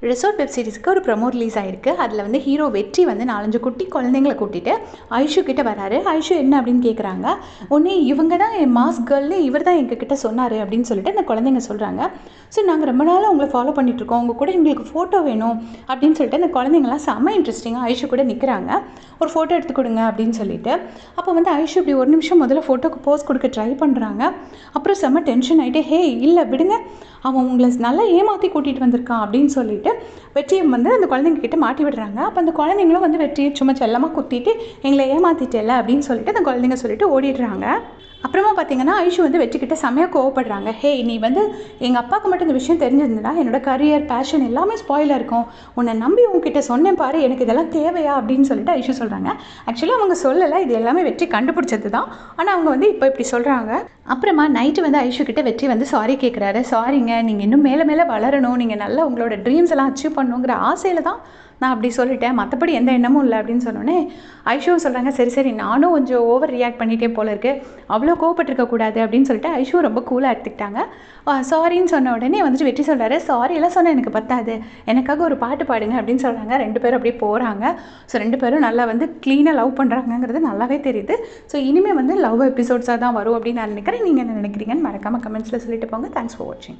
Resort web சீரிஸ்க்கு ஒரு promo release ஆயிருக்கு. அதில் வந்து ஹீரோ வெற்றி வந்து 4-5 குட்டி குழந்தைங்கள கூட்டிட்டு ஐஷு கிட்ட வராரு. ஐஷு என்ன அப்படின்னு கேட்குறாங்க. உடனே இவங்க தான் என் மாஸ் கேர்ள்னு இவர் தான் எங்ககிட்ட சொன்னார் அப்படின்னு சொல்லிட்டு அந்த குழந்தைங்க சொல்கிறாங்க. ஸோ நாங்கள் ரொம்ப நாளாக உங்களை ஃபாலோ பண்ணிகிட்ருக்கோம், உங்கள் கூட எங்களுக்கு ஃபோட்டோ வேணும் அப்படின்னு சொல்லிட்டு அந்த குழந்தைங்களாம் செம்ம இன்ட்ரெஸ்டிங்காக ஐஷு கூட நிற்கிறாங்க. ஒரு ஃபோட்டோ எடுத்து கொடுங்க அப்படின்னு சொல்லிட்டு. அப்போ வந்து ஐஷு இப்படி ஒரு நிமிஷம் முதல்ல ஃபோட்டோக்கு போஸ் கொடுக்க ட்ரை பண்ணுறாங்க. அப்புறம் செம்ம டென்ஷன் ஆகிட்டு, ஹே இல்லை விடுங்க, அவன் உங்களை நல்லா ஏமாற்றி கூட்டிகிட்டு வந்திருக்கான் அப்படின்னு சொல்லிட்டு வெற்றியை வந்து அந்த குழந்தைங்க கிட்ட மாட்டி விடுறாங்க. அப்போ அந்த குழந்தைங்களும் வந்து வெற்றியை சும்மா செல்லமாக குத்திட்டு எங்களை ஏமாற்றிட்டேல அப்படின்னு சொல்லிட்டு அந்த குழந்தைங்க சொல்லிட்டு ஓடிடுறாங்க. அப்புறமா பார்த்தீங்கன்னா ஐஷு வந்து வெற்றிக்கிட்ட செம்மையாக கோவப்படுறாங்க. ஹே, நீ வந்து எங்கள் அப்பாவுக்கு மட்டும் இந்த விஷயம் தெரிஞ்சிருந்தா என்னோட கரியர் பேஷன் எல்லாமே ஸ்பாயிலாக இருக்கும். உன்னை நம்பி உங்ககிட்ட சொன்னேன் பாரு, எனக்கு இதெல்லாம் தேவையா அப்படின்னு சொல்லிட்டு ஐஷு சொல்கிறாங்க. ஆக்சுவலாக அவங்க சொல்லலை, இது எல்லாமே வெற்றி கண்டுபிடிச்சது தான். ஆனால் அவங்க வந்து இப்போ இப்படி சொல்கிறாங்க. அப்புறமா நைட்டு வந்து ஐஷு கிட்ட வெற்றி வந்து சாரி கேட்குறாரு. சாரிங்க, நீங்கள் இன்னும் மேலே மேலே வளரணும், நீங்கள் நல்லா உங்களோட ட்ரீம்ஸ் எல்லாம் அச்சீவ் பண்ணணுங்கிற ஆசையில் தான் நான் அப்படி சொல்லிட்டேன், மற்றபடி எந்த எண்ணமும் இல்லை அப்படின்னு சொன்னோன்னே ஐஷுவும் சொல்கிறாங்க, சரி சரி நானும் கொஞ்சம் ஓவர் ரியாக்ட் பண்ணிகிட்டே போல இருக்கு, அவ்வளோ கோவப்பட்டிருக்கக்கூடாது அப்படின்னு சொல்லிட்டு ஐஷுவும் ரொம்ப கூலாக எடுத்துக்கிட்டாங்க. சாரின்னு சொன்ன உடனே வந்துட்டு வெற்றி சொல்கிறாரு, சாரி எல்லாம் சொன்னால் எனக்கு பத்தாது, எனக்காக ஒரு பாட்டு பாடுங்க அப்படின்னு சொல்கிறாங்க. 2 பேரும் அப்படியே போகிறாங்க. ஸோ 2 பேரும் நல்லா வந்து க்ளீனாக லவ் பண்ணுறாங்கங்கிறது நல்லாவே தெரியுது. ஸோ இனிமேல் வந்து லவ் எபிசோட்ஸாக தான் வரும் அப்படின்னு நான் நினைக்கிறேன். நீங்கள் என்ன நினைக்கிறீங்கன்னு மறக்காமல் கமெண்ட்ஸில் சொல்லிட்டு போங்க. தேங்க்ஸ் ஃபார் வாட்சிங்.